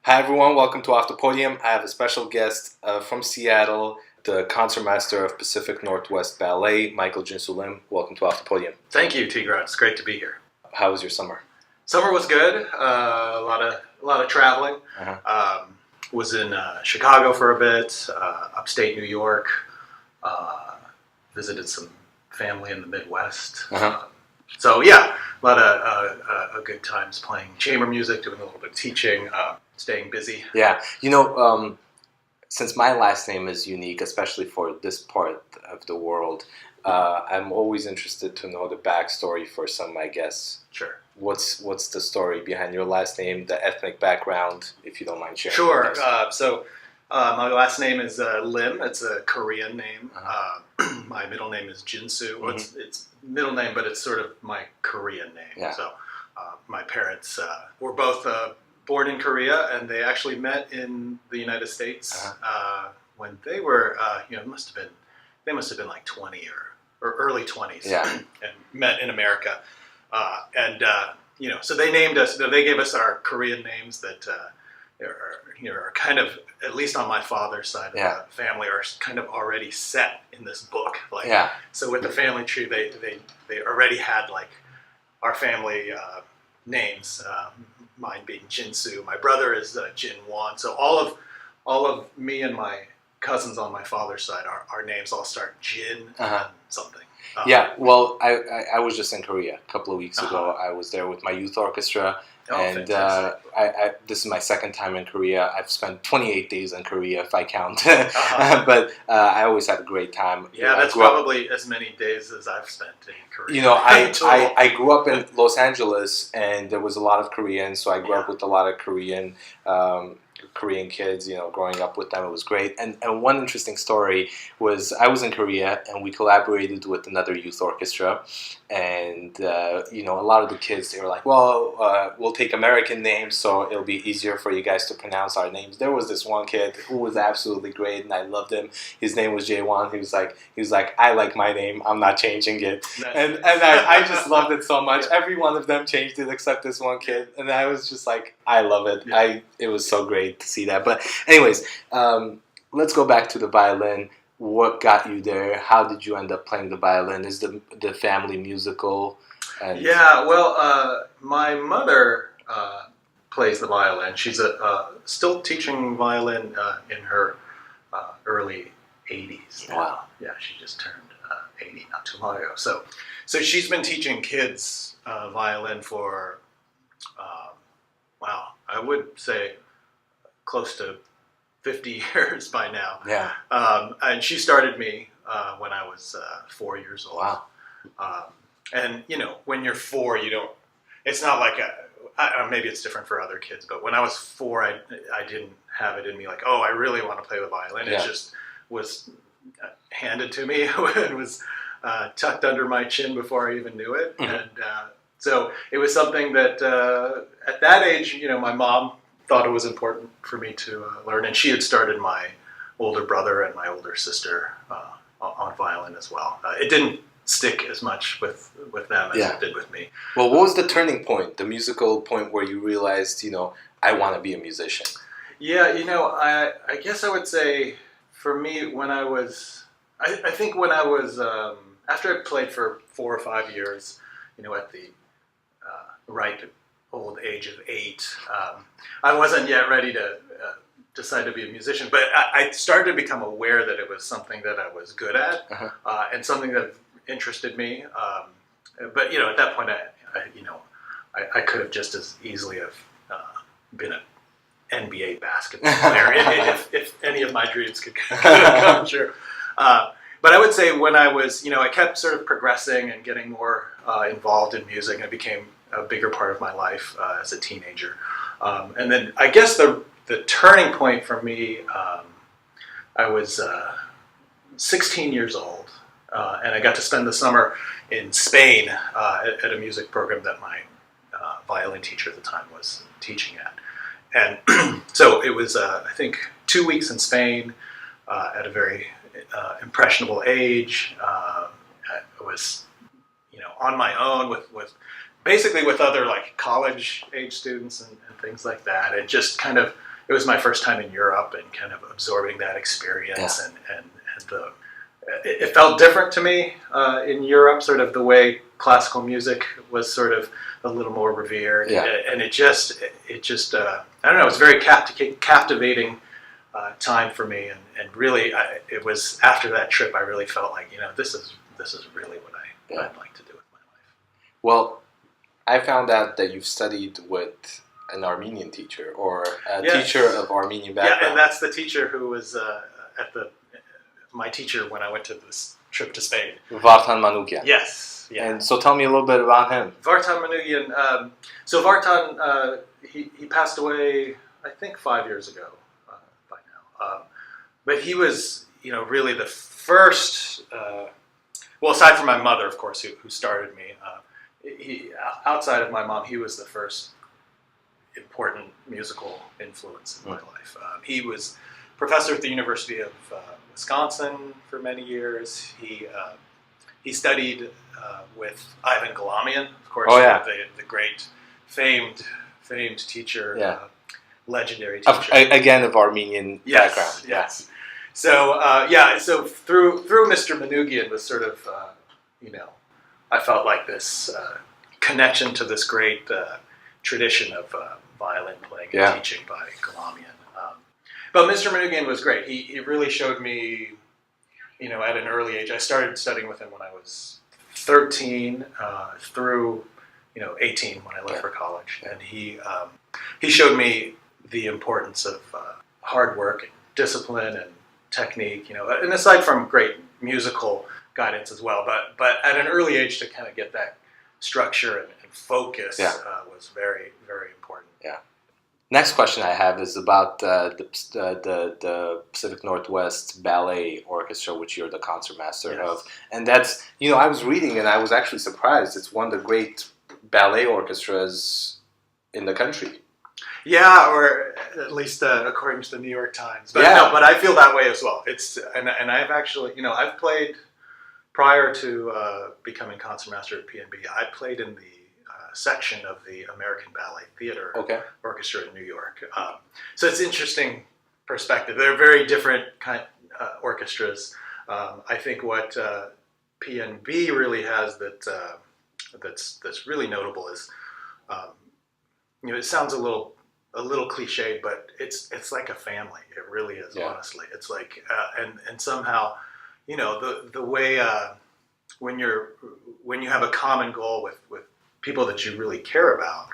Hi everyone, welcome to Off the Podium. I have a special guest from Seattle, the concertmaster of Pacific Northwest Ballet, Michael Jinsoo Lim. Welcome to Off the Podium. Thank you, Tigran. It's great to be here. How was your summer? Summer was good. A lot of traveling. Was in Chicago for a bit, upstate New York. Visited some family in the Midwest. So yeah, a lot of good times playing chamber music, doing a little bit of teaching, staying busy. Yeah, since my last name is unique, especially for this part of the world, I'm always interested to know the backstory for some of my guests. Sure. What's the story behind your last name, the ethnic background, if you don't mind sharing? Sure. My last name is Lim. It's a Korean name. My middle name is Jinsoo. Well, it's middle name, but it's sort of my Korean name. Yeah. So my parents were both born in Korea, and they actually met in the United States when they were, they must have been like 20 or early 20s, and met in America. So they named us. They gave us our Korean names that are kind of, at least on my father's side of the family, are kind of already set in this book. So with the family tree, they already had like our family names. Mine being Jinsoo. My brother is Jin Won. So all of me and my cousins on my father's side, our names all start Jin something. Well, I was just in Korea a couple of weeks ago. I was there with my youth orchestra. And this is my second time in Korea. I've spent 28 days in Korea, if I count. But I always had a great time. Yeah, that's probably as many days as I've spent in Korea. I grew up in Los Angeles, and there was a lot of Koreans, so I grew up with a lot of Korean kids, growing up with them. It was great. And one interesting story was I was in Korea, and we collaborated with another youth orchestra. And, a lot of the kids, they were like, well, we'll take American names, so it'll be easier for you guys to pronounce our names. There was this one kid who was absolutely great, and I loved him. His name was Jaewon. He was like, I like my name. I'm not changing it. And I just loved it so much. Every one of them changed it except this one kid. And I was just like, I love it. Yeah. It was so great to see that. But anyways, let's go back to the violin. What got you there? How did you end up playing the violin? Is the family musical? My mother plays the violin. She's still teaching violin in her early 80s. Wow. Yeah, she just turned 80 not too long ago. So she's been teaching kids violin for, I would say close to 50 years by now. Yeah. And she started me when I was 4 years old. Wow. And when you're 4, it's not like maybe it's different for other kids, but when I was 4, I didn't have it in me like, oh, I really want to play the violin. It just was handed to me. It was tucked under my chin before I even knew it. And so it was something that at that age, my mom thought it was important for me to learn, and she had started my older brother and my older sister on violin as well. It didn't stick as much with them as it did with me. Well, what was the turning point, the musical point where you realized, I want to be a musician? Yeah, I guess I would say for me when I was, I think when I was, after I played for 4 or 5 years, at the ripe old age of 8, I wasn't yet ready to decide to be a musician, but I started to become aware that it was something that I was good at, and something that interested me. But at that point, I could have just as easily have been an NBA basketball player if any of my dreams could come true. But I would say when I was, I kept sort of progressing and getting more involved in music, and it became a bigger part of my life as a teenager. And then I guess the turning point for me, I was 16 years old, and I got to spend the summer in Spain at a music program that my violin teacher at the time was teaching at. And so it was, I think, 2 weeks in Spain at a very impressionable age. I was, on my own with basically with other like college age students and things like that. It just kind of it was my first time in Europe and kind of absorbing that experience, and it felt different to me in Europe, sort of the way classical music was sort of a little more revered, and it just I don't know, it's very captivating time for me, and really it was after that trip I really felt like, this is really what I'd like to do with my life. Well, I found out that you've studied with an Armenian teacher, or a teacher of Armenian background. Yeah, and that's the teacher who was my teacher when I went to this trip to Spain. Vartan Manoogian. Yes. Yeah. And so tell me a little bit about him. Vartan Manoogian. So Vartan, he passed away, I think, 5 years ago by now. But he was, really the first. Well, aside from my mother, of course, who started me, outside of my mom, he was the first important musical influence in my life. He was professor at the University of Wisconsin for many years. He studied with Ivan Galamian, of course, the great famed teacher, legendary teacher. Again, of Armenian background. Yes. So so through Mr. Manoogian was sort of I felt like this connection to this great tradition of violin playing and teaching by Galamian. But Mr. Manoogian was great. He really showed me, at an early age. I started studying with him when I was 13 through 18 when I left for college, and he showed me the importance of hard work and discipline and technique, and aside from great musical guidance as well, but at an early age to kind of get that structure and focus was very, very important. Yeah. Next question I have is about the Pacific Northwest Ballet Orchestra, which you're the concertmaster of, and that's I was reading and I was actually surprised. It's one of the great ballet orchestras in the country. Yeah, or at least according to the New York Times. But no, but I feel that way as well. It's and I've actually I've played prior to becoming concertmaster at PNB. I played in the section of the American Ballet Theater Orchestra in New York. So it's interesting perspective. They're very different orchestras. I think what PNB really has that's really notable is it sounds a little cliche, but it's like a family. It really is, honestly. It's like and somehow the way when you have a common goal with people that you really care about,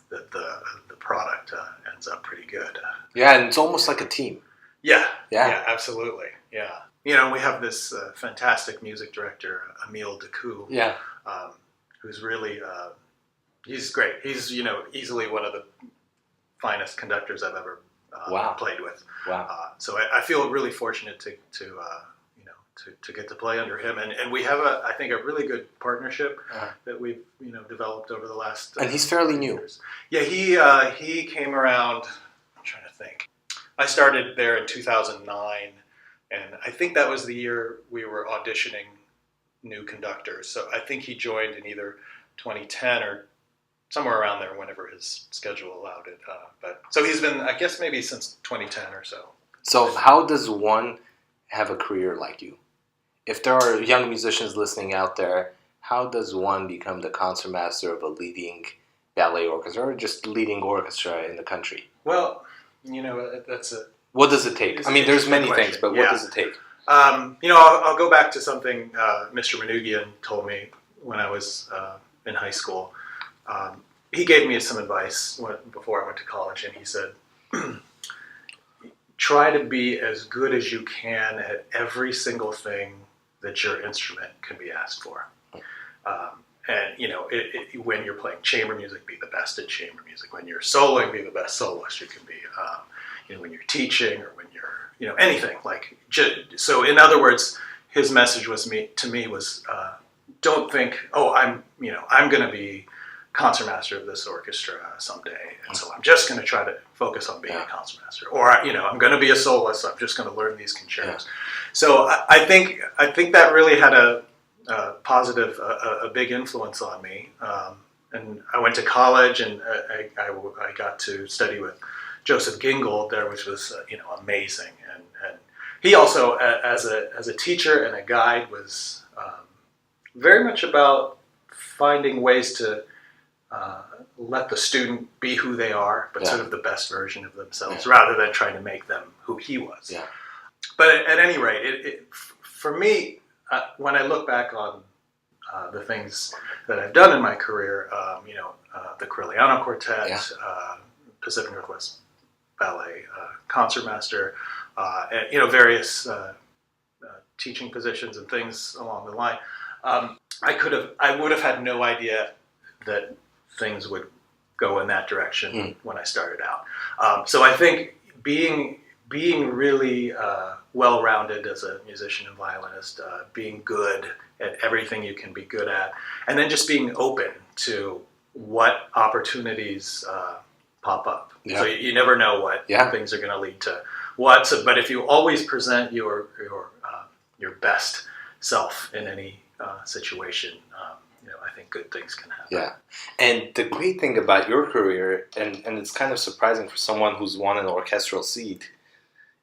the product ends up pretty good. And it's almost like a team. Yeah, absolutely. Yeah, we have this fantastic music director, Emile Decoux. Who's really he's great. He's easily one of the finest conductors I've ever played with. So I feel really fortunate to get to play under him, and we have I think a really good partnership that we've developed over the last. And he's fairly new. Years. Yeah, he came around. I'm trying to think. I started there in 2009, and I think that was the year we were auditioning new conductors. So I think he joined in either 2010 or somewhere around there, whenever his schedule allowed it. But so he's been, I guess, maybe since 2010 or so. So how does one have a career like you? If there are young musicians listening out there, how does one become the concertmaster of a leading ballet orchestra, or just leading orchestra in the country? Well, that's a... What does it take? I mean, there's many things, but what does it take? I'll go back to something Mr. Manoogian told me when I was in high school. He gave me some advice before I went to college, and he said, try to be as good as you can at every single thing that your instrument can be asked for. And when you're playing chamber music, be the best at chamber music. When you're soloing, be the best soloist you can be. When you're teaching, or when you're anything like. So in other words, his message to me was don't think, I'm going to be concertmaster of this orchestra someday, and so I'm just going to try to focus on being a concertmaster, or I'm going to be a soloist, so I'm just going to learn these concertos. So I think that really had a positive, a big influence on me. And I went to college, and I got to study with Joseph Gingold there, which was amazing. And he also, as a teacher and a guide, was very much about finding ways to let the student be who they are, but sort of the best version of themselves, rather than trying to make them who he was. Yeah. But at any rate, for me, when I look back on the things that I've done in my career, the Corigliano Quartet, Pacific Northwest Ballet concertmaster, and various teaching positions and things along the line. I would have had no idea that things would go in that direction when I started out. So I think being really well-rounded as a musician and violinist, being good at everything you can be good at, and then just being open to what opportunities pop up. So you never know what things are going to lead to what. So, but if you always present your best self in any situation, I think good things can happen. Yeah, and the great thing about your career, and it's kind of surprising for someone who's won an orchestral seat,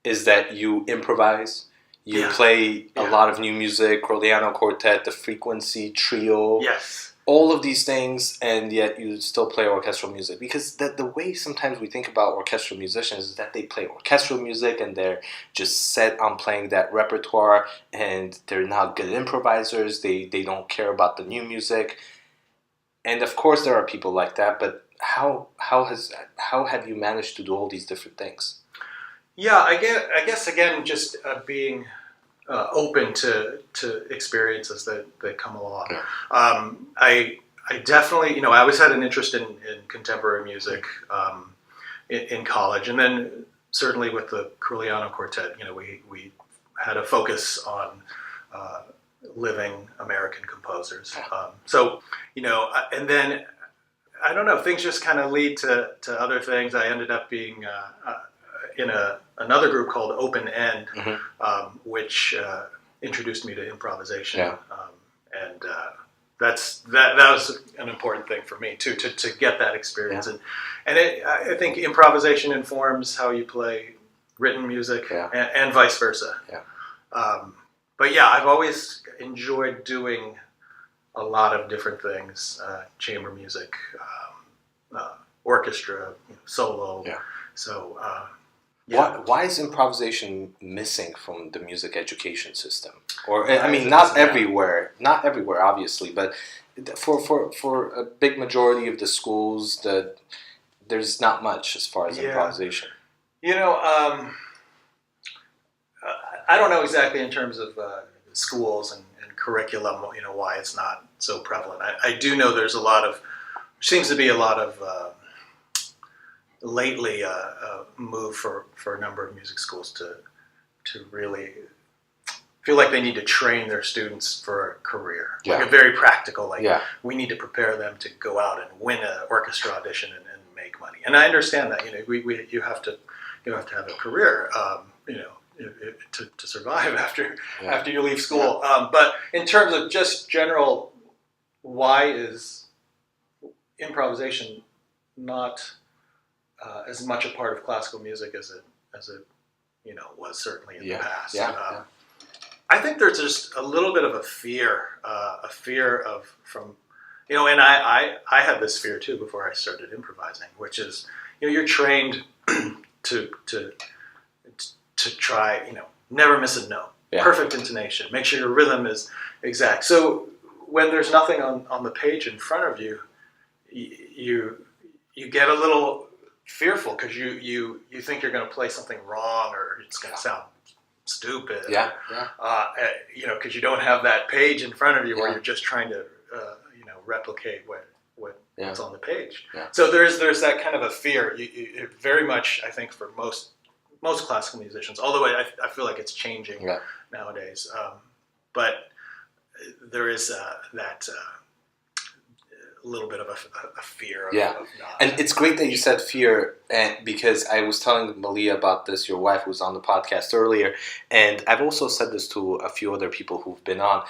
is that you improvise. You play a lot of new music, Corigliano Quartet, the Frequency Trio. Yes. All of these things, and yet you still play orchestral music. Because the way sometimes we think about orchestral musicians is that they play orchestral music and they're just set on playing that repertoire, and they're not good improvisers. They don't care about the new music. And of course there are people like that, but how have you managed to do all these different things? Yeah, I guess again, just being open to experiences that come along. I definitely, I always had an interest in contemporary music in college, and then certainly with the Corigliano Quartet, we had a focus on living American composers. And then I don't know, things just kind of lead to other things. I ended up being in another group called Open End, which introduced me to improvisation, and that was an important thing for me too, to get that experience. And I think improvisation informs how you play written music, and vice versa. But yeah, I've always enjoyed doing a lot of different things: chamber music, orchestra, solo. So. Why is improvisation missing from the music education system? Or I mean, not everywhere, obviously, but for a big majority of the schools, there's not much as far as improvisation. I don't know exactly in terms of schools and curriculum, why it's not so prevalent. I do know there's seems to be a lot of lately a move for a number of music schools to really feel like they need to train their students for a career, like a very practical, we need to prepare them to go out and win an orchestra audition and make money. And I understand that, you have to have a career, to survive after you leave school. But in terms of just general, why is improvisation not as much a part of classical music as it was certainly in the past? I think there's just a little bit of a fear from and I had this fear too before I started improvising, which is you're trained to try never miss a note, perfect intonation, make sure your rhythm is exact. So when there's nothing on the page in front of you, you get a little fearful because you think you're going to play something wrong or it's going to sound stupid. Because you don't have that page in front of you where you're just trying to replicate what's on the page. So there's that kind of a fear. You very much, I think, for most classical musicians, although I feel like it's changing nowadays. But there is that little bit of a fear of not. And it's great that you said fear, and because I was telling Malia about this, your wife, who was on the podcast earlier, and I've also said this to a few other people who've been on.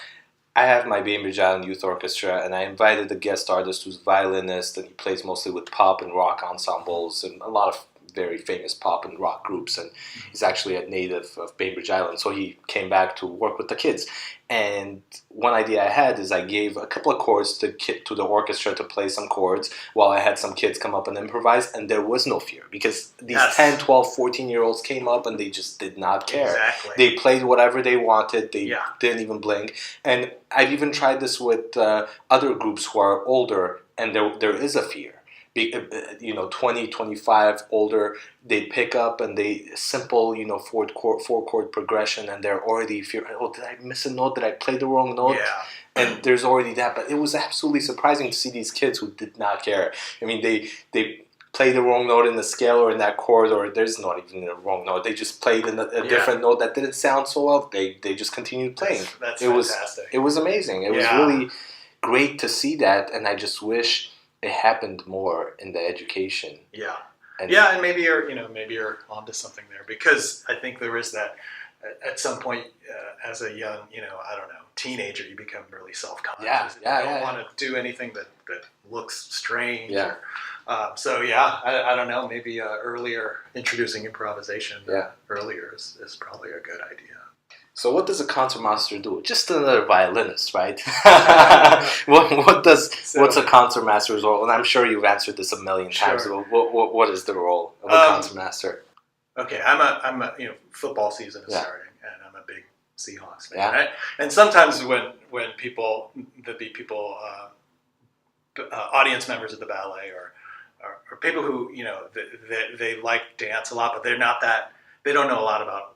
I have my Bainbridge Island Youth Orchestra, and I invited a guest artist who's a violinist, and he plays mostly with pop and rock ensembles and a lot of very famous pop and rock groups, and he's actually a native of Bainbridge Island. So he came back to work with the kids. And one idea I had is I gave a couple of chords to the orchestra to play some chords while I had some kids come up and improvise, and there was no fear because these 10, 12, 14-year-olds came up and they just did not care. Exactly. They played whatever they wanted. They didn't even blink. And I've even tried this with other groups who are older, and there is a fear. 20, 25, older, they pick up and they simple, four chord progression, and they're already fearing, oh, did I miss a note? Did I play the wrong note? Yeah. And there's already that. But it was absolutely surprising to see these kids who did not care. I mean, they play the wrong note in the scale or in that chord, or there's not even a wrong note. They just played in a different note that didn't sound so well. They just continued playing. That's fantastic. It was amazing. It was really great to see that, and I just wish it happened more in the education. Yeah. And maybe you're onto something there, because I think there is that at some point as a young, teenager, you become really self-conscious. You don't want to do anything that looks strange. Yeah. I don't know, maybe introducing improvisation earlier is probably a good idea. So what does a concertmaster do? Just another violinist, right? What's a concertmaster's role? And I'm sure you've answered this a million times. What is the role of a concertmaster? Okay, I'm a football season is starting, and I'm a big Seahawks fan. Yeah. Right? And sometimes when people, audience members of the ballet or people who they like dance a lot, but they don't know a lot about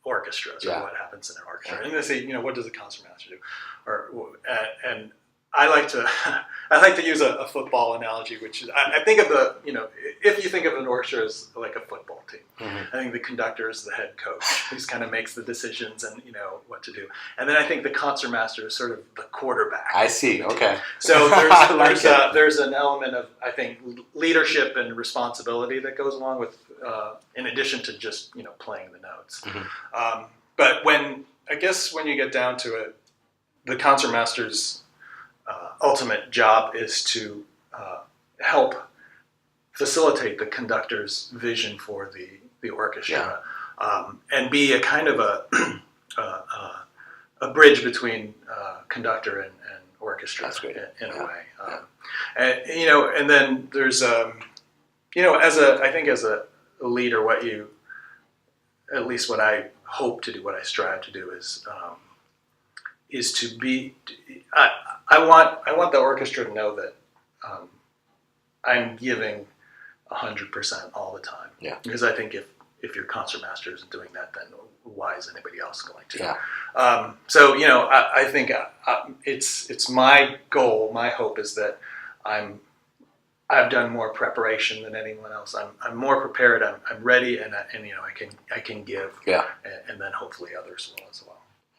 orchestras or what happens in an orchestra, and they say, what does a concertmaster do? And I like to use a football analogy, which is I think of if you think of an orchestra as like a football team, I think the conductor is the head coach who kind of makes the decisions and what to do, and then I think the concertmaster is sort of the quarterback. I see. Okay. So there's an element of, I think, leadership and responsibility that goes along with, in addition to just playing the notes. But when you get down to it, the concertmaster's ultimate job is to help facilitate the conductor's vision for the orchestra, and be a kind of a bridge between conductor and orchestra. That's great. In a way. And then there's as a leader, what I hope to do, what I strive to do is to be. I want the orchestra to know that I'm giving 100% all the time. Yeah. Because I think if your concertmaster isn't doing that, then why is anybody else going to? Yeah. I think it's my goal. My hope is that I've done more preparation than anyone else. I'm more prepared. I'm ready, and I can give. Yeah. And then hopefully others will as well.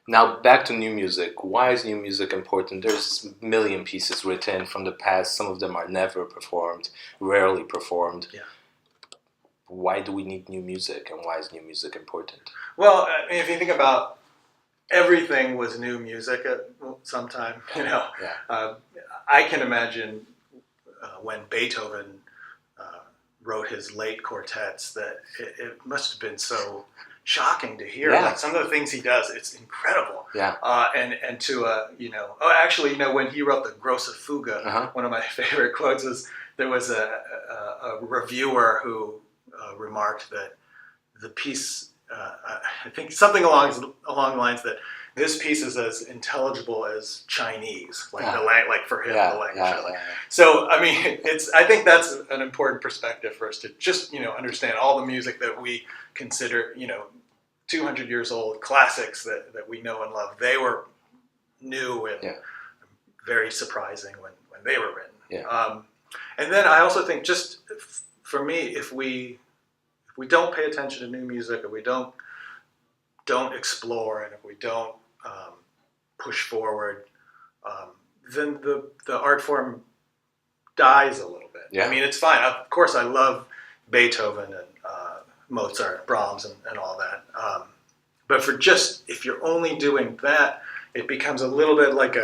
Now back to new music. Why is new music important? There's a million pieces written from the past. Some of them are never performed, rarely performed. Yeah. Why do we need new music, and why is new music important? Well, if you think about, everything was new music at some time. I can imagine when Beethoven wrote his late quartets that it must have been so shocking to hear. Yeah. Like some of the things he does, it's incredible. Yeah. And to when he wrote the Grosse Fuge, one of my favorite quotes was, there was a reviewer who remarked that the piece, I think something along the lines that this piece is as intelligible as Chinese, like for him, the language. So I mean, I think that's an important perspective for us to just understand all the music that we consider 200 years old classics that we know and love. They were new and very surprising when they were written. Yeah. And then I also think, just for me, if we don't pay attention to new music, or we don't explore, and if we don't push forward, then the art form dies a little bit. Yeah. I mean, it's fine. Of course, I love Beethoven and Mozart, Brahms, and all that. But if you're only doing that, it becomes a little bit like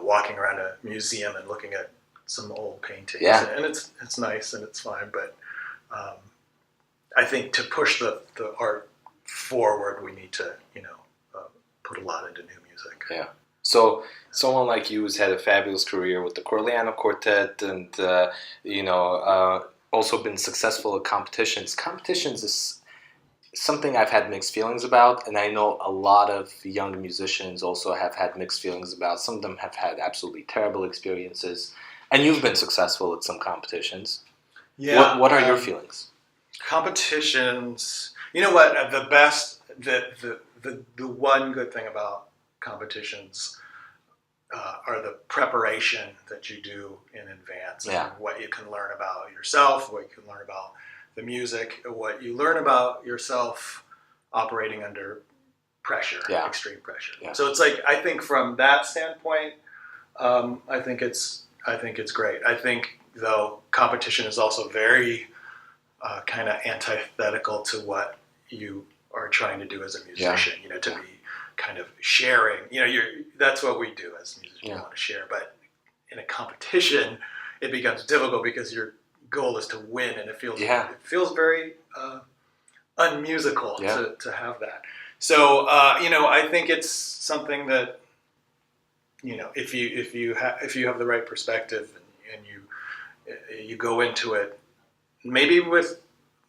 walking around a museum and looking at some old paintings. Yeah. And it's nice and it's fine, but I think to push the art forward, we need to, put a lot into new music. Yeah. So someone like you who's had a fabulous career with the Corigliano Quartet and, also been successful at competitions. Competitions is something I've had mixed feelings about, and I know a lot of young musicians also have had mixed feelings about. Some of them have had absolutely terrible experiences, and you've been successful at some competitions. Yeah. What are your feelings? Competitions. You know what? The one good thing about competitions are the preparation that you do in advance. Yeah. And what you can learn about yourself, what you can learn about the music, what you learn about yourself operating under pressure, extreme pressure. Yeah. So it's like, I think from that standpoint, I think it's great. I think though competition is also very kind of antithetical to what you are trying to do as a musician. To be kind of sharing. That's what we do as musicians. We want to share, but in a competition, it becomes difficult because your goal is to win, and it feels very unmusical to have that. So I think it's something that if you have the right perspective and you go into it maybe with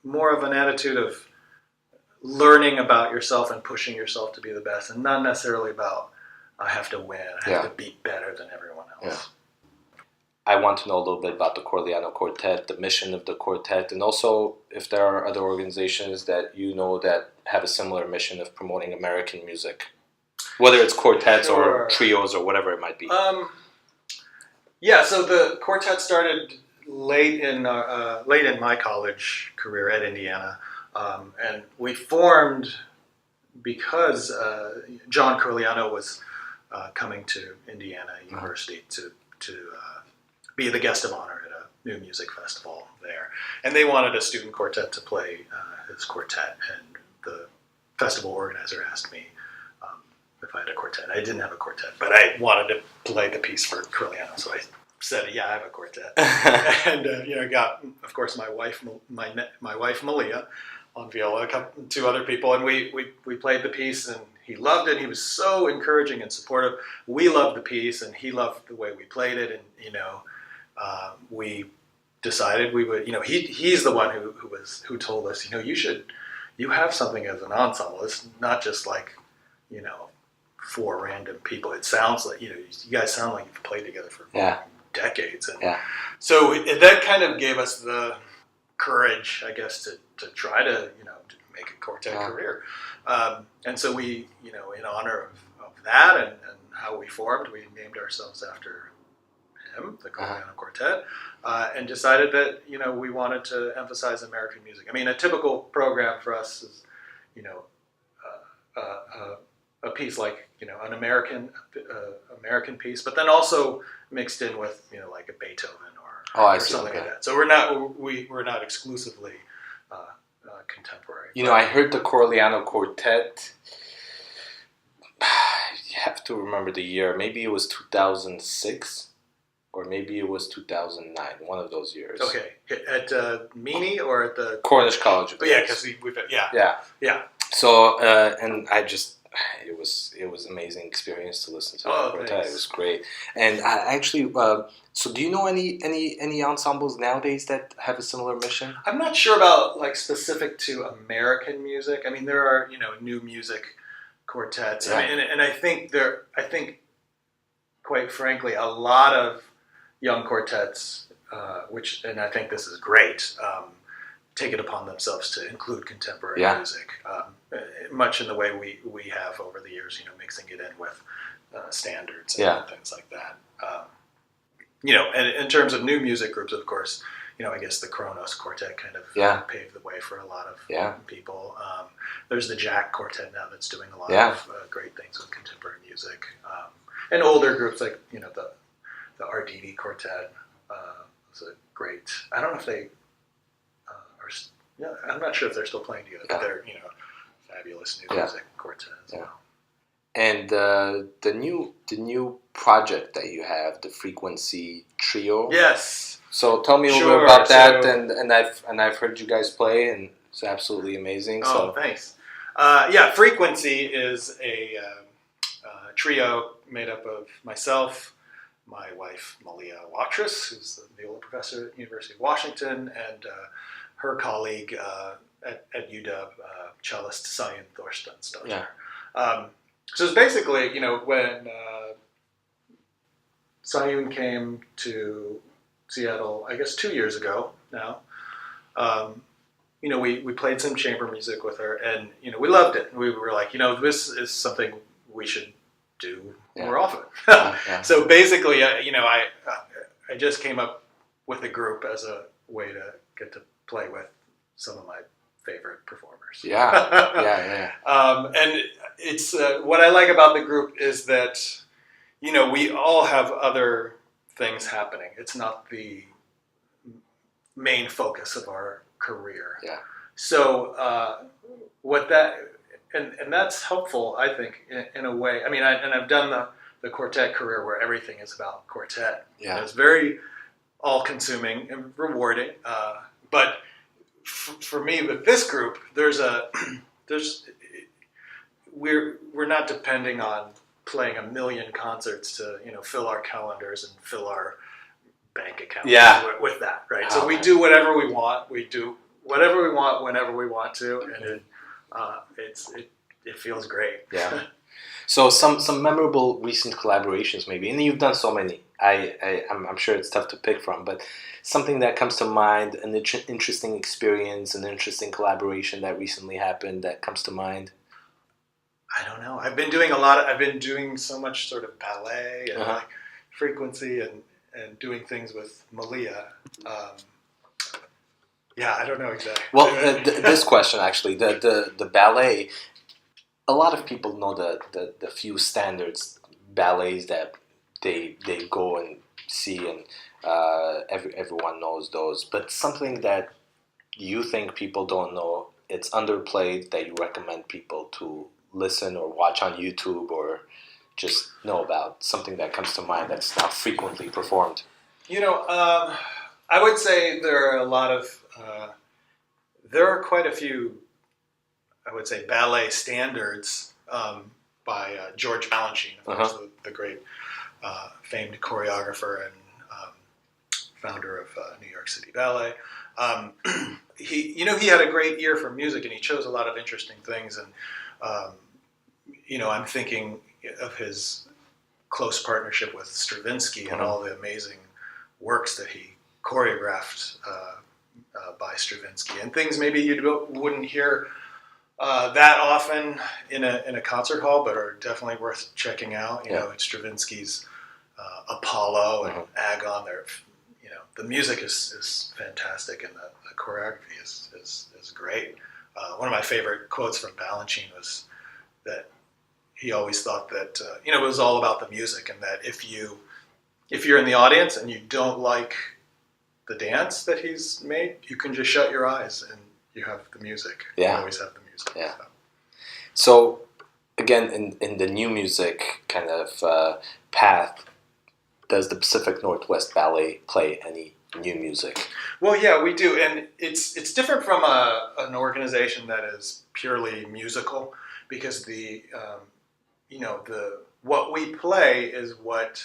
more of an attitude of learning about yourself and pushing yourself to be the best, and not necessarily about I have to win, I have to be better than everyone else. Yeah. I want to know a little bit about the Corigliano Quartet, the mission of the quartet, and also if there are other organizations that that have a similar mission of promoting American music, whether it's quartets or trios or whatever it might be. So the quartet started late in my college career at Indiana, and we formed because John Corigliano was coming to Indiana University to be the guest of honor at a new music festival there, and they wanted a student quartet to play his quartet, and the festival organizer asked me if I had a quartet. I didn't have a quartet, but I wanted to play the piece for Corigliano, so I said, "Yeah, I have a quartet," and got, of course, my wife Malia on viola, two other people, and we played the piece, and he loved it. He was so encouraging and supportive. We loved the piece, and he loved the way we played it, and we decided we would. He's the one who told us, you have something as an ensemble. It's not just like four random people. It sounds like you guys sound like you've played together for decades, and so that kind of gave us the courage, I guess, to try to make a quartet career. And so we, in honor of that and how we formed, we named ourselves after him, the Corigliano Quartet, and decided that we wanted to emphasize American music. I mean, a typical program for us is a piece like an American piece, but then also mixed in with like a Beethoven or something like that. So we're not exclusively contemporary. I heard the Corigliano Quartet. You have to remember the year. Maybe it was 2006, or maybe it was 2009. One of those years. Okay, at Meany or at the Cornish College. Yeah, because we've yeah. So and I just. It was an amazing experience to listen to the quartet. Thanks. It was great, and I actually. So, do you know any ensembles nowadays that have a similar mission? I'm not sure about like specific to American music. I mean, there are new music quartets. Yeah. I mean, and I think quite frankly, a lot of young quartets, and I think this is great. Take it upon themselves to include contemporary music, much in the way we have over the years, mixing it in with standards and things like that. And in terms of new music groups, of course, I guess the Kronos Quartet kind of paved the way for a lot of people. There's the Jack Quartet now that's doing a lot of great things with contemporary music. And older groups like, the Arditi Quartet was a great, I don't know if they I'm not sure if they're still playing together, but they're, fabulous new music quartet as well. And the new project that you have, the Frequency Trio. Yes. So tell me a little bit about that, and I've heard you guys play, and it's absolutely amazing. Oh, thanks. Frequency is a trio made up of myself, my wife Malia Watrous, who's the viola professor at the University of Washington, and her colleague at UW, cellist Sayun Thorstensdottir. Yeah. So it's basically, when Sayun came to Seattle, I guess 2 years ago now, we played some chamber music with her, and, we loved it. We were like, this is something we should do more often. So basically, I just came up with a group as a way to get to play with some of my favorite performers. Yeah. And it's what I like about the group is that, we all have other things happening. It's not the main focus of our career. Yeah. So and that's helpful, I think, in a way. I mean, I've done the quartet career where everything is about quartet. Yeah. It's very all-consuming and rewarding. But for me, with this group, we're not depending on playing 1 million concerts to fill our calendars and fill our bank accounts with that, right? So we do whatever we want. We do whatever we want whenever we want to, and it feels great. Yeah. So some memorable recent collaborations maybe, and you've done so many. I'm sure it's tough to pick from, but something that comes to mind, an interesting experience, an interesting collaboration that recently happened that comes to mind. I don't know. I've been doing so much sort of ballet and like frequency and doing things with Malia. I don't know exactly. Well, this question actually, the ballet. A lot of people know the few standards ballets that they go and see, and everyone knows those. But something that you think people don't know, it's underplayed, that you recommend people to listen or watch on YouTube or just know about, something that comes to mind that's not frequently performed. I would say there are quite a few, I would say, ballet standards by George Balanchine, of course, the great famed choreographer and founder of New York City Ballet. He had a great ear for music, and he chose a lot of interesting things. And I'm thinking of his close partnership with Stravinsky and all the amazing works that he choreographed by Stravinsky, and things maybe you wouldn't hear that often in a concert hall, but are definitely worth checking out. It's Stravinsky's Apollo and Agon. The music is fantastic, and the choreography is great. One of my favorite quotes from Balanchine was that he always thought that it was all about the music, and that if you're in the audience and you don't like the dance that he's made, you can just shut your eyes and you have the music. Yeah. You always have the music. Yeah. So again, in the new music kind of path, does the Pacific Northwest Ballet play any new music? Well, yeah, we do, and it's different from an organization that is purely musical, because the what we play is what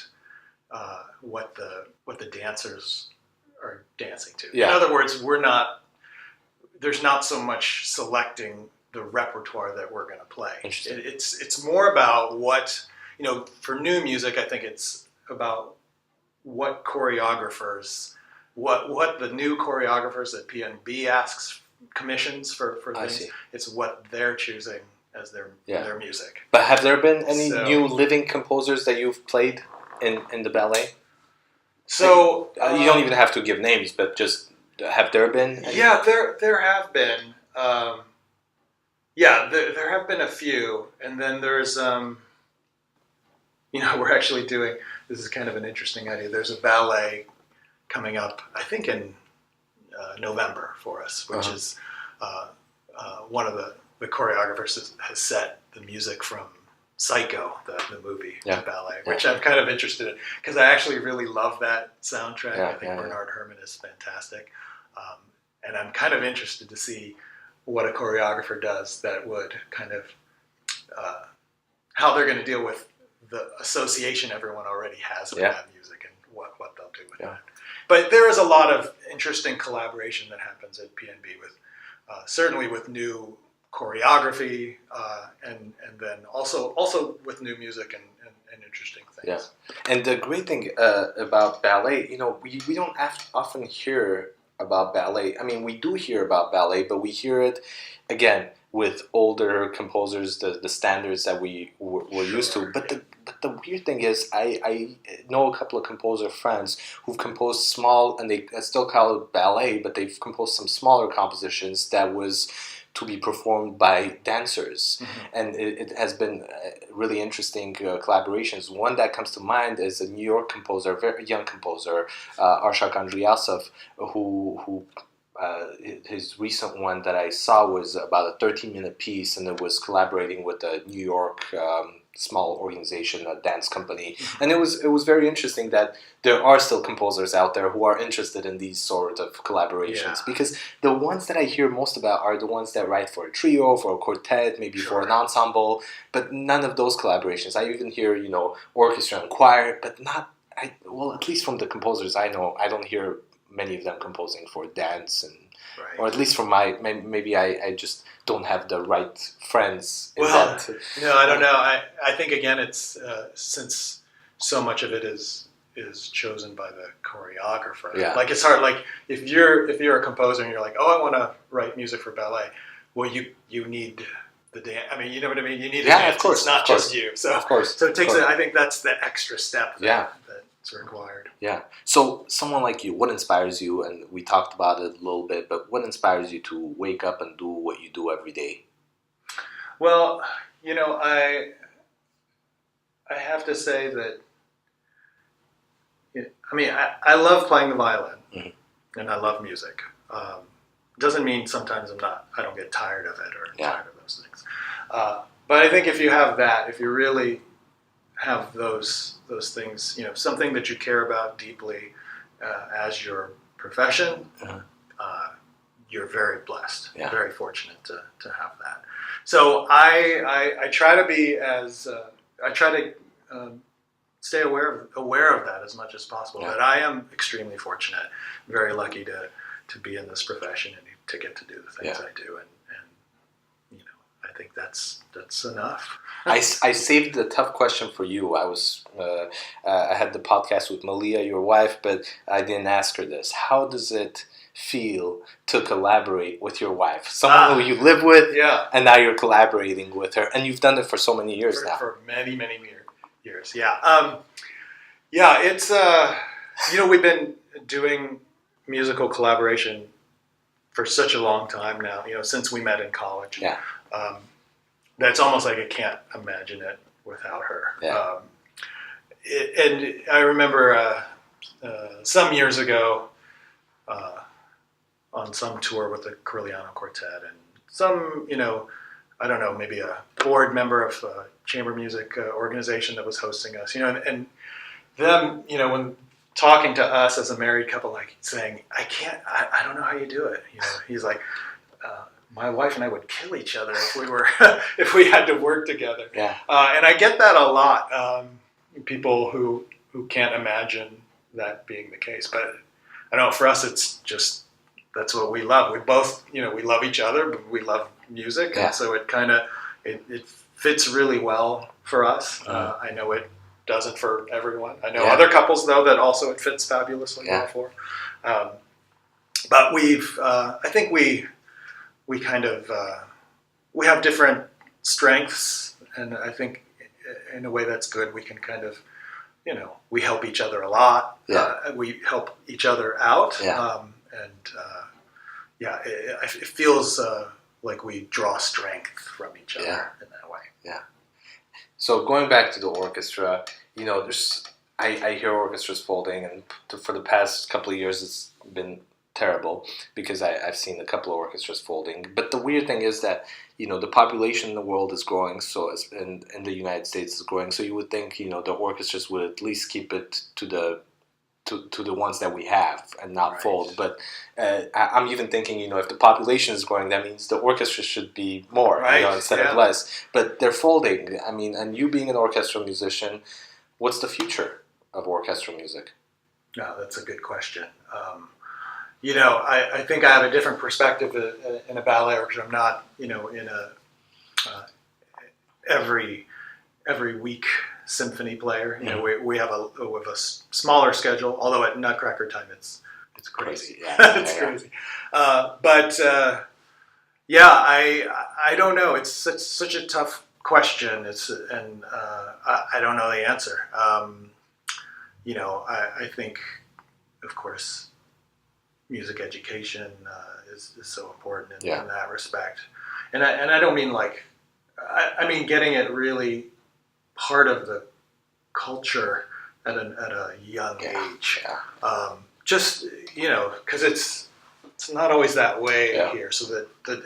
the dancers are dancing to. Yeah. In other words, there's not so much selecting the repertoire that we're going to play. It's more about what, for new music, I think it's about what choreographers, what the new choreographers that PNB commissions for things. It's what they're choosing as their music. But have there been any new living composers that you've played in the ballet? So you don't even have to give names, but just have there been any? Yeah, there have been. There have been a few, and then there's we're actually doing, this is kind of an interesting idea. There's a ballet coming up, I think in November for us, which is one of the choreographers has set the music from Psycho, the movie, Yeah. the ballet, Yeah. which I'm kind of interested in because I actually really love that soundtrack. Yeah, I think yeah, yeah. Bernard Herrmann is fantastic. And I'm kind of interested to see what a choreographer does that would kind of, how they're going to deal with the association everyone already has with Yeah. that music and what they'll do with Yeah. that. But there is a lot of interesting collaboration that happens at PNB with, certainly with new choreography, and then also with new music and interesting things. Yeah. And the great thing about ballet, we don't often hear about ballet. I mean, we do hear about ballet, but we hear it, again, with older composers, the standards that we're used to. But the weird thing is, I know a couple of composer friends who've composed small, and they still call it ballet, but they've composed some smaller compositions that was to be performed by dancers. Mm-hmm. And it has been really interesting collaborations. One that comes to mind is a New York composer, a very young composer, Arshak Andriasov, who his recent one that I saw was about a 13-minute piece, and it was collaborating with a New York small organization, a dance company. Mm-hmm. And it was very interesting that there are still composers out there who are interested in these sort of collaborations. Yeah. Because the ones that I hear most about are the ones that write for a trio, for a quartet, maybe Sure. for an ensemble, but none of those collaborations. I even hear, orchestra and choir, but not, at least from the composers I know, I don't hear many of them composing for dance, and Right. or at least from maybe I just don't have the right friends in Well, that. no, I don't know. I think again, it's since so much of it is chosen by the choreographer. Yeah. Like it's hard. Like if you're a composer and you're like, oh, I want to write music for ballet. Well, you need the dance. I mean, you know what I mean. You need a dance. Of course, It's not just you. So of course. So it takes. Of course. I think that's the extra step. That's required. Yeah. So someone like you, what inspires you? And we talked about it a little bit, but what inspires you to wake up and do what you do every day? Well, I have to say that. I mean, I love playing the violin, Mm-hmm. and I love music. Doesn't mean sometimes I don't get tired of it or tired of those things. But I think if you have that, if you really have those things, something that you care about deeply as your profession, you're very blessed, very fortunate to have that. So I try to be stay aware of that as much as possible. Yeah. That I am extremely fortunate, very lucky to be in this profession and to get to do the things I do, and I think that's enough. I saved the tough question for you. I had the podcast with Malia, your wife, but I didn't ask her this. How does it feel to collaborate with your wife, someone who you live with, and now you're collaborating with her, and you've done it for so many years now? For many years, it's we've been doing musical collaboration for such a long time now. Since we met in college. Yeah. That's almost like I can't imagine it without her. Yeah. And I remember some years ago on some tour with the Corigliano Quartet, and some, I don't know, maybe a board member of a chamber music organization that was hosting us, and them, when talking to us as a married couple, like saying, I don't know how you do it. He's like, my wife and I would kill each other if we had to work together. Yeah. And I get that a lot. People who can't imagine that being the case, but I don't know, for us, it's just, that's what we love. We both, we love each other, but we love music. Yeah. And so it kind of, it fits really well for us. I know it doesn't for everyone. I know other couples, though, that also it fits fabulously well for. But I think we kind of, we have different strengths, and I think in a way that's good. We can kind of, we help each other a lot. We help each other out. It feels like we draw strength from each other in that way. Yeah. So going back to the orchestra, I hear orchestras folding, and for the past couple of years, it's been terrible because I've seen a couple of orchestras folding. But the weird thing is that, the population in the world is growing, so in the United States is growing. So you would think, the orchestras would at least keep it to the ones that we have and not fold. But I'm even thinking, if the population is growing, that means the orchestra should be more, instead of less. But they're folding. I mean, and you being an orchestral musician, what's the future of orchestral music? No, that's a good question. I think I have a different perspective in a ballet orchestra. I'm not, in a every week symphony player. We have a smaller schedule. Although at Nutcracker time, it's crazy. It's crazy. But I don't know. It's such a tough question. I don't know the answer. I think, of course, music education is so important in that respect. And I don't mean I mean getting it really part of the culture at a young age. Yeah. Just, because it's not always that way here. So that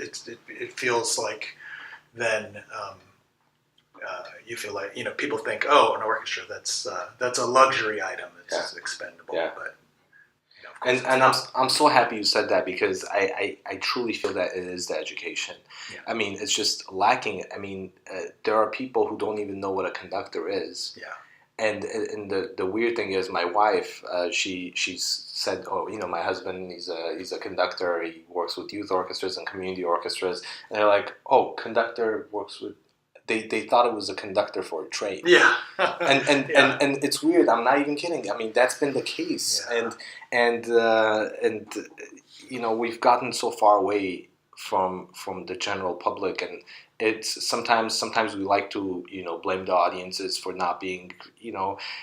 it feels like then you feel like, people think, oh, an orchestra, that's a luxury item. It's expendable. Yeah. But and I'm so happy you said that, because I truly feel that it is the education. Yeah. I mean, it's just lacking. I mean, there are people who don't even know what a conductor is. Yeah. And the weird thing is, my wife, she's said, oh, my husband, he's a conductor. He works with youth orchestras and community orchestras. And they're like, oh, conductor works with. They thought it was a conductor for a train. Yeah. and it's weird. I'm not even kidding. I mean, that's been the case. Yeah. And we've gotten so far away from the general public, and it's sometimes we like to blame the audiences for not being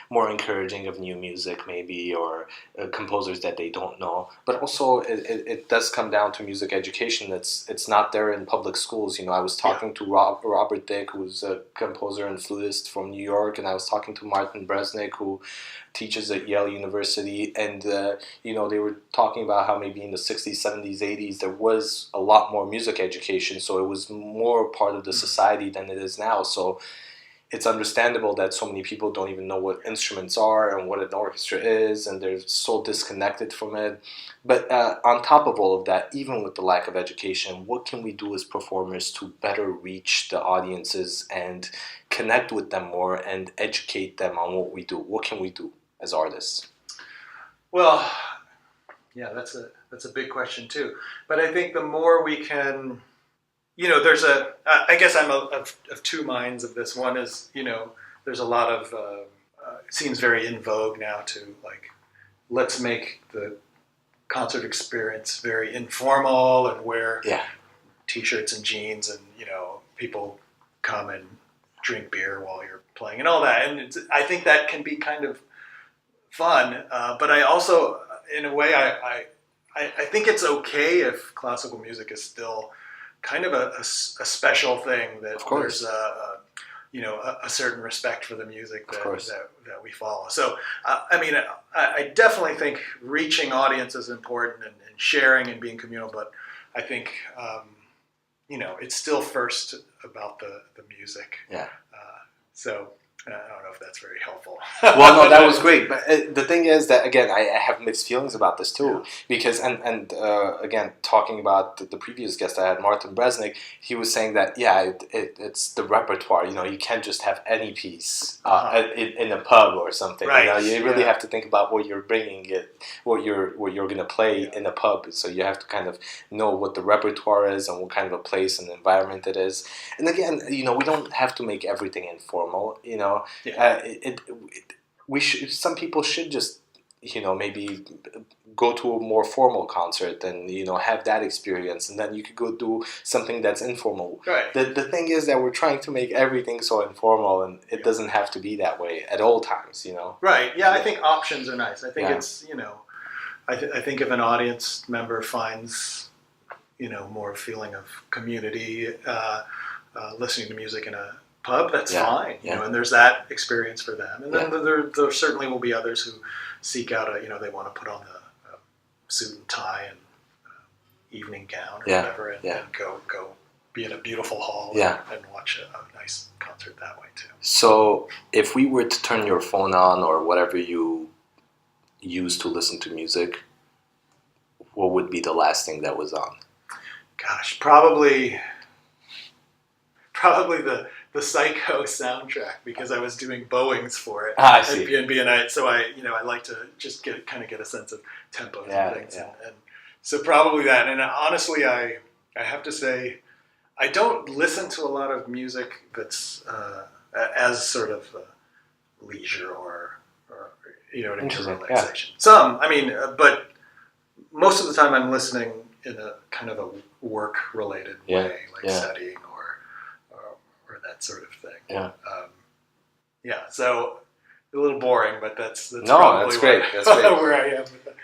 more encouraging of new music, maybe, or composers that they don't know. But also it does come down to music education. It's not there in public schools. I was talking to Robert Dick, who's a composer and flutist from New York, and I was talking to Martin Bresnik, who teaches at Yale University, and they were talking about how maybe in the 60s, 70s, 80s there was a lot more music education, so it was more part of the society than it is now. So it's understandable that so many people don't even know what instruments are and what an orchestra is, and they're so disconnected from it. But on top of all of that, even with the lack of education, what can we do as performers to better reach the audiences and connect with them more and educate them on what we do? What can we do as artists? Well, yeah, that's a big question too. But I think the more we can, there's I guess I'm of two minds of this. One is, there's a lot of, it seems very in vogue now to let's make the concert experience very informal and wear t-shirts and jeans, and people come and drink beer while you're playing and all that. And I think that can be kind of fun, but I also, in a way, I think it's okay if classical music is still kind of a special thing, that there's a certain respect for the music that we follow. So I definitely think reaching audience is important, and sharing and being communal, but I think it's still first about the music. Yeah. So I don't know if that's very helpful. Well, no, that was great. But the thing is that, again, I have mixed feelings about this too. Because, again, talking about the previous guest I had, Martin Bresnik, he was saying that, it's the repertoire. You can't just have any piece in a pub or something. Right. You really have to think about what you're bringing, what you're going to play in a pub. So you have to kind of know what the repertoire is and what kind of a place and environment it is. And again, we don't have to make everything informal. Some people should just maybe go to a more formal concert and have that experience, and then you could go do something that's informal. Right. The thing is that we're trying to make everything so informal, and it doesn't have to be that way at all times. Right. Yeah, I think options are nice. I think it's I think if an audience member finds more feeling of community, listening to music in a pub, that's fine, and there's that experience for them. And then there certainly will be others who seek out they want to put on suit and tie and evening gown or Yeah, whatever, and go be in a beautiful hall and watch a nice concert that way too. So if we were to turn your phone on or whatever you use to listen to music, what would be the last thing that was on? Gosh, probably the Psycho soundtrack, because I was doing bowings for it I at see. B&B, and I like to just get a sense of tempos and things, and so probably that. And honestly, I have to say, I don't listen to a lot of music that's as sort of leisure or an relaxation. Some, but most of the time I'm listening in a kind of a work-related way, like studying or that sort of thing. Yeah. So a little boring, but that's great. That's great. Where I am with that.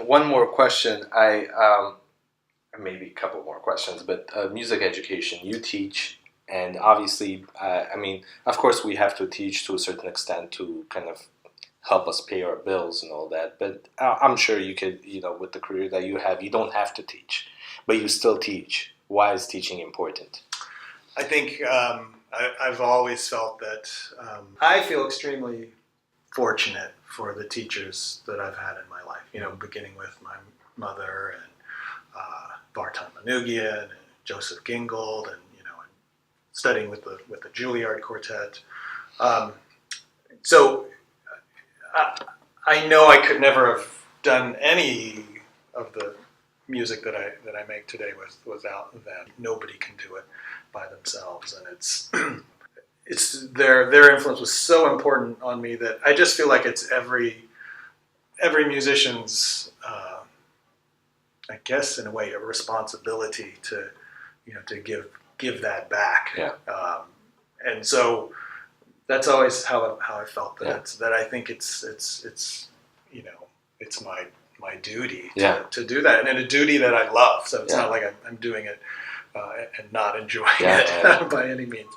One more question. Maybe a couple more questions, but music education. You teach, and obviously, of course, we have to teach to a certain extent to kind of help us pay our bills and all that. But I'm sure you could, with the career that you have, you don't have to teach, but you still teach. Why is teaching important? I think I've always felt that I feel extremely fortunate for the teachers that I've had in my life. Beginning with my mother and Vartan Manoogian and Joseph Gingold, and studying with the Juilliard Quartet. So I know I could never have done any of the music that I make today without them. Nobody can do it by themselves, and it's their influence was so important on me that I just feel like it's every musician's I guess in a way a responsibility to give that back. And so that's always how I felt that I think it's my duty to do that, and a duty that I love. So it's not like I'm doing it and not enjoying it by any means.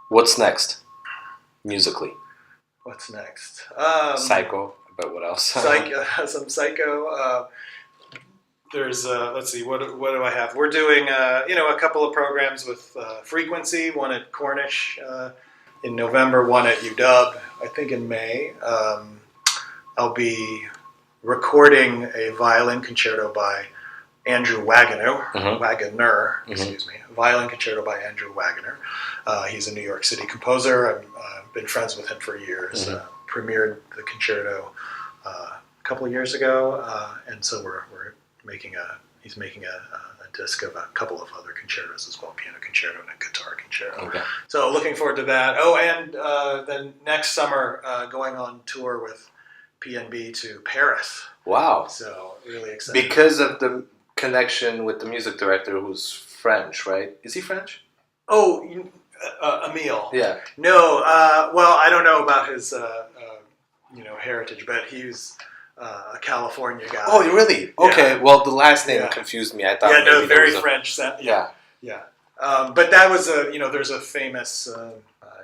What's next, musically? What's next? Psycho, but what else? Some Psycho. There's let's see, what do I have? We're doing a couple of programs with Frequency. One at Cornish in November. One at UW. I think in May. I'll be recording a violin concerto by Andrew Wagoner. Excuse me. A violin concerto by Andrew Wagoner. He's a New York City composer. I've been friends with him for years. Premiered the concerto a couple of years ago, and so we're he's making a disc of a couple of other concertos as well, piano concerto and a guitar concerto. Okay. So looking forward to that. Oh, and then next summer going on tour with PNB to Paris. Wow. So really excited. Because of the connection with the music director who's French, right? Is he French? Oh, Emile. Yeah. No, well, I don't know about his heritage, but he's a California guy. Oh, really? Okay. Yeah. Well, the last name confused me. I thought. Yeah, no, very French. Yeah. But that was there's a famous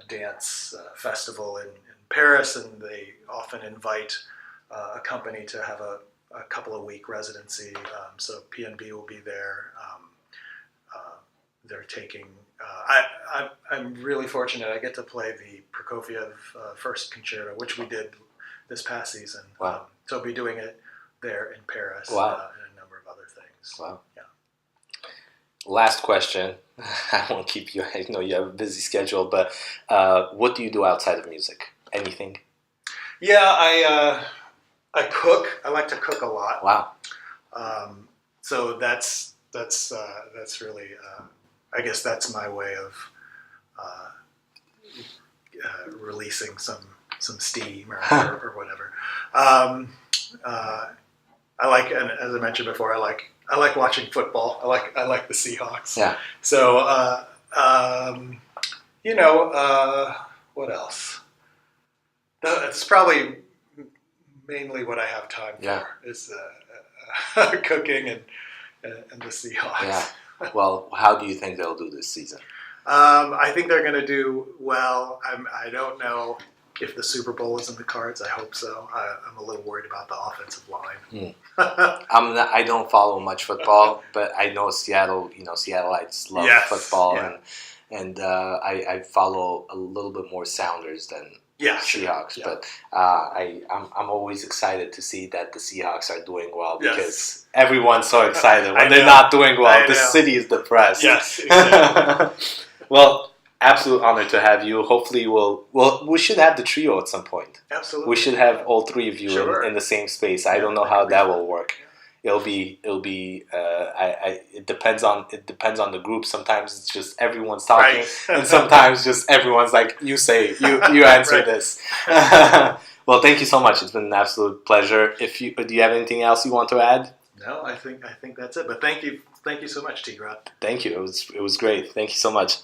dance festival in Paris, and they often invite a company to have a couple of week residency. So PNB will be there. They're taking. I'm really fortunate. I get to play the Prokofiev first concerto, which we did this past season. Wow. So I'll be doing it there in Paris. Wow. And a number of other things. Wow. Yeah. Last question. I won't keep you. I know you have a busy schedule, but what do you do outside of music? Anything? Yeah, I cook. I like to cook a lot. Wow. So that's really. I guess that's my way of releasing some steam or whatever. I like, and as I mentioned before, I like watching football. I like the Seahawks. Yeah. So what else? It's probably mainly what I have time for is cooking and the Seahawks. Yeah. Well, how do you think they'll do this season? I think they're going to do well. I don't know if the Super Bowl is in the cards. I hope so. I'm a little worried about the offensive line. I don't follow much football, but I know Seattle. Seattleites love football, and I follow a little bit more Sounders than Seahawks. But I'm always excited to see that the Seahawks are doing well because everyone's so excited when they're not doing well. The city is depressed. Yes, exactly. Well, absolute honor to have you. Hopefully, we should have the trio at some point. Absolutely, we should have all three of you in the same space. I don't know how that will work. It'll be. It depends on the group. Sometimes it's just everyone's talking, and sometimes just everyone's like, you answer this. Well, thank you so much. It's been an absolute pleasure. Do you have anything else you want to add? No, I think that's it. But thank you so much, Tigran. Thank you. It was great. Thank you so much.